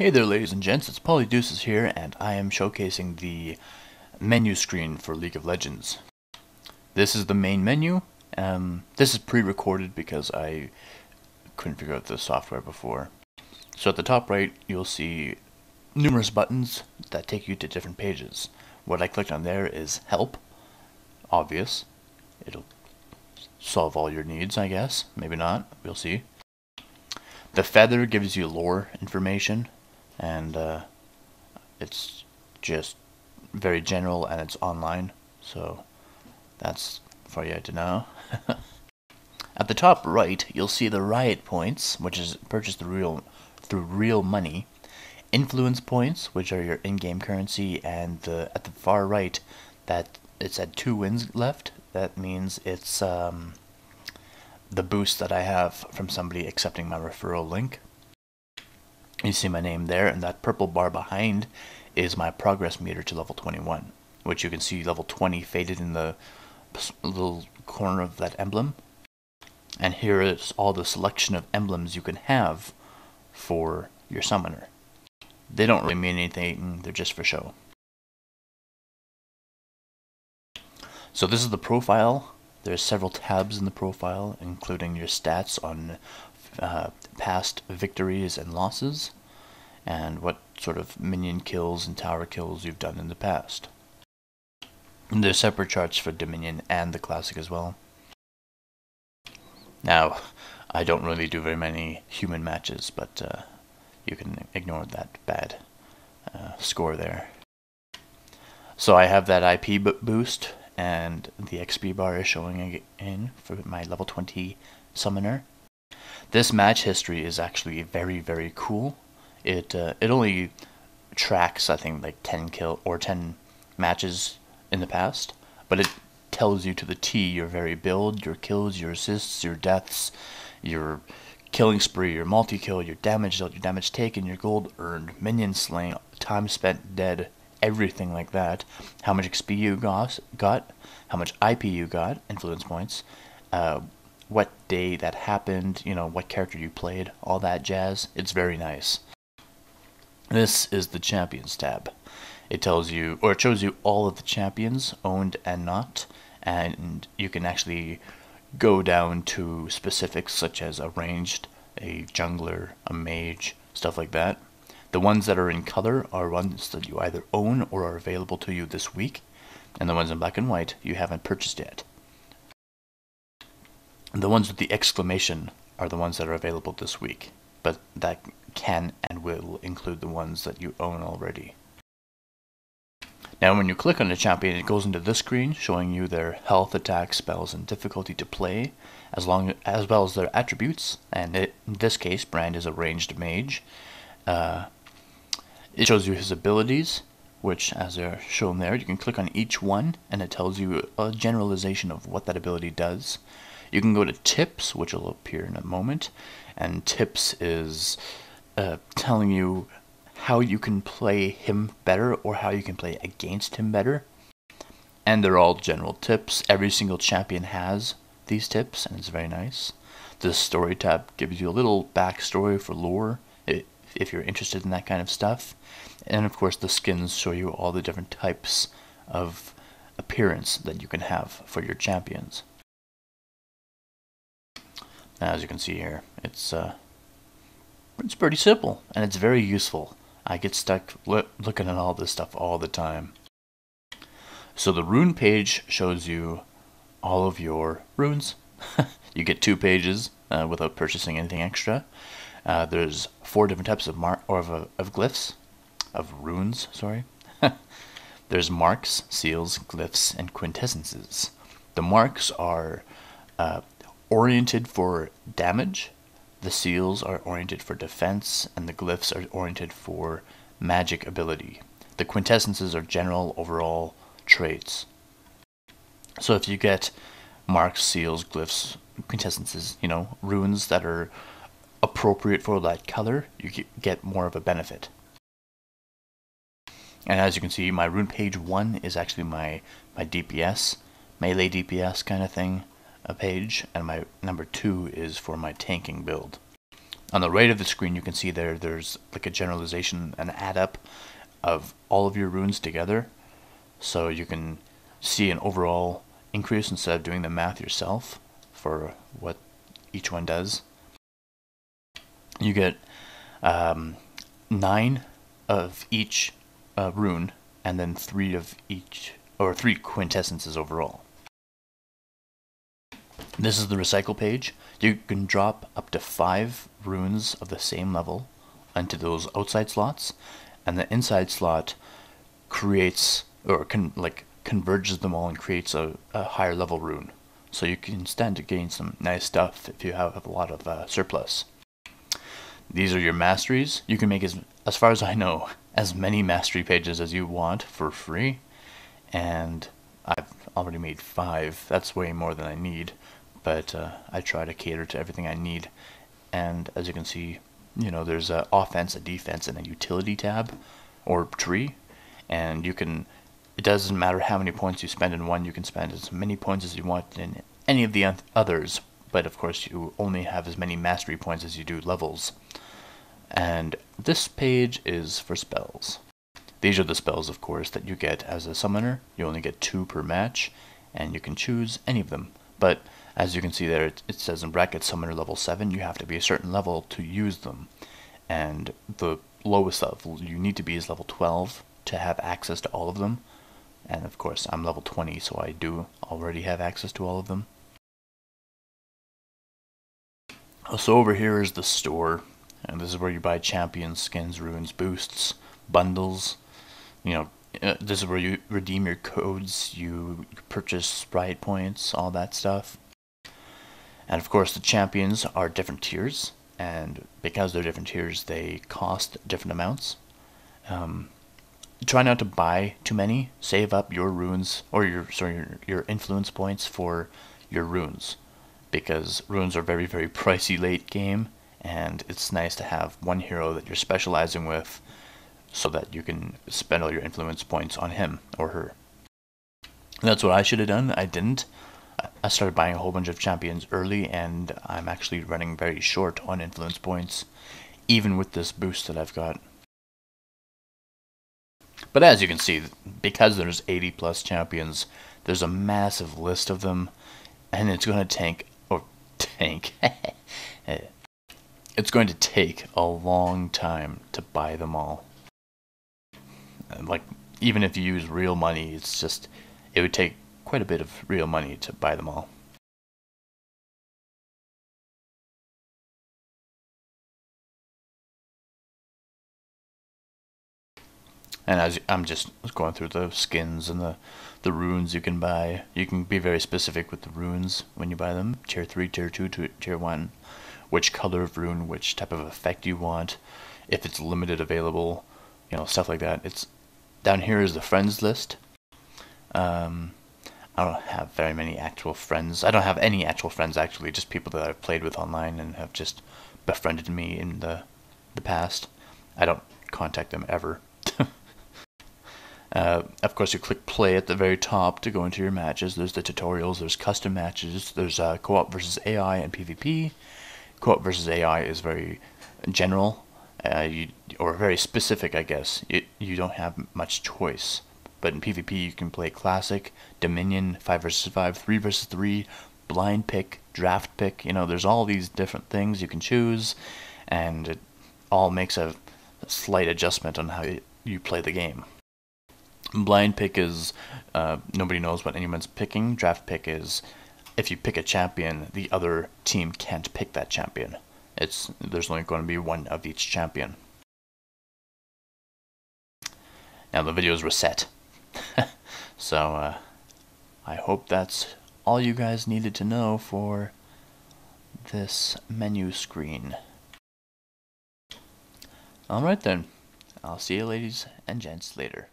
Hey there ladies and gents, it's Polydueces here, and I am showcasing the menu screen for League of Legends. This is the main menu. This is pre-recorded because I couldn't figure out the software before. So at the top right, you'll see numerous buttons that take you to different pages. What I clicked on there is Help. Obvious. It'll solve all your needs, I guess. Maybe not. We'll see. The feather gives you lore information, and it's just very general and it's online, so that's for you to know. At the top right, you'll see the riot points, which is purchased through real money, influence points, which are your in-game currency, and at the far right, that it's at 2 wins left. That means it's the boost that I have from somebody accepting my referral link. You see my name there, and that purple bar behind is my progress meter to level 21, which you can see level 20 faded in the little corner of that emblem. And here is all the selection of emblems you can have for your summoner. They don't really mean anything, they're just for show. So this is the profile. There's several tabs in the profile, including your stats on past victories and losses, and what sort of minion kills and tower kills you've done in the past. And there's separate charts for Dominion and the Classic as well. Now, I don't really do very many human matches, but you can ignore that bad score there. So I have that IP boost, and the XP bar is showing in for my level 20 summoner. This match history is actually very, very cool. It only tracks, I think, like 10 matches in the past, but it tells you to the T your very build, your kills, your assists, your deaths, your killing spree, your multi-kill, your damage dealt, your damage taken, your gold earned, minion slain, time spent dead, everything like that. How much XP you got, how much IP you got, influence points, what day that happened, you know, what character you played, all that jazz. It's very nice. This is the Champions tab. It tells you, or it shows you all of the champions, owned and not, and you can actually go down to specifics such as a ranged, a jungler, a mage, stuff like that. The ones that are in color are ones that you either own or are available to you this week, and the ones in black and white you haven't purchased yet. The ones with the exclamation are the ones that are available this week, but that can and will include the ones that you own already. Now when you click on a champion, it goes into this screen showing you their health, attack, spells, and difficulty to play, as well as their attributes, and in this case, Brand is a ranged mage. It shows you his abilities, which, as they're shown there, you can click on each one, and it tells you a generalization of what that ability does. You can go to tips, which will appear in a moment, and tips is telling you how you can play him better or how you can play against him better. And they're all general tips. Every single champion has these tips, and it's very nice. The story tab gives you a little backstory for lore, if you're interested in that kind of stuff. And of course the skins show you all the different types of appearance that you can have for your champions. Now, as you can see here, it's pretty simple, and it's very useful. I get stuck looking at all this stuff all the time. So the rune page shows you all of your runes. You get 2 pages without purchasing anything extra. There's 4 different types of glyphs, of runes, sorry. There's marks, seals, glyphs, and quintessences. The marks are oriented for damage, the seals are oriented for defense, and the glyphs are oriented for magic ability. The quintessences are general overall traits. So if you get marks, seals, glyphs, quintessences, you know, runes that are appropriate for that color, you get more of a benefit. And as you can see, my rune page 1 is actually my DPS, melee DPS kind of thing, a page, and my number 2 is for my tanking build. On the right of the screen, you can see there's like a generalization, an add up of all of your runes together, so you can see an overall increase instead of doing the math yourself for what each one does. You get 9 of each rune, and then 3 of each, or 3 quintessences overall. This is the recycle page. You can drop up to 5 runes of the same level into those outside slots, and the inside slot creates, or converges them all and creates a higher level rune. So you can stand to gain some nice stuff if you have a lot of surplus. These are your masteries. You can make, as far as I know, as many mastery pages as you want for free. And I've already made 5. That's way more than I need. But I try to cater to everything I need. And as you can see, there's an offense, a defense, and a utility tab, or tree. And you can, it doesn't matter how many points you spend in one, you can spend as many points as you want in any of the others. But of course, you only have as many mastery points as you do levels. And this page is for spells. These are the spells, of course, that you get as a summoner. You only get 2 per match, and you can choose any of them. But as you can see there, it says in brackets summoner level 7. You have to be a certain level to use them. And the lowest level you need to be is level 12 to have access to all of them. And of course, I'm level 20, so I do already have access to all of them. So over here is the store. And this is where you buy champions, skins, runes, boosts, bundles. This is where you redeem your codes, you purchase sprite points, all that stuff. And of course, the champions are different tiers, and because they're different tiers, they cost different amounts. Try not to buy too many. Save up your runes, or your influence points for your runes, because runes are very, very pricey late game. And it's nice to have one hero that you're specializing with so that you can spend all your influence points on him or her. And that's what I should have done. I didn't. I started buying a whole bunch of champions early, and I'm actually running very short on influence points, even with this boost that I've got. But as you can see, because there's 80 plus champions, there's a massive list of them, and it's going to tank. It's going to take a long time to buy them all. Like, even if you use real money, it would take quite a bit of real money to buy them all. And as I'm just going through the skins and the runes you can buy, you can be very specific with the runes when you buy them. Tier 3, Tier 2, Tier 1. Which color of rune, which type of effect you want, if it's limited available, stuff like that. It's down here is the friends list. I don't have very many actual friends. I don't have any actual friends, actually, just people that I've played with online and have just befriended me in the past. I don't contact them ever. Of course, you click play at the very top to go into your matches. There's the tutorials, there's custom matches, there's co-op versus AI and PvP. Co-op versus AI is very general, or very specific, I guess. You don't have much choice. But in PvP, you can play Classic, Dominion, 5 versus 5, 3 versus 3, Blind Pick, Draft Pick. There's all these different things you can choose, and it all makes a slight adjustment on how you play the game. Blind Pick is nobody knows what anyone's picking. Draft Pick is if you pick a champion, the other team can't pick that champion. There's only going to be one of each champion. Now the video is reset. So I hope that's all you guys needed to know for this menu screen. Alright then, I'll see you ladies and gents later.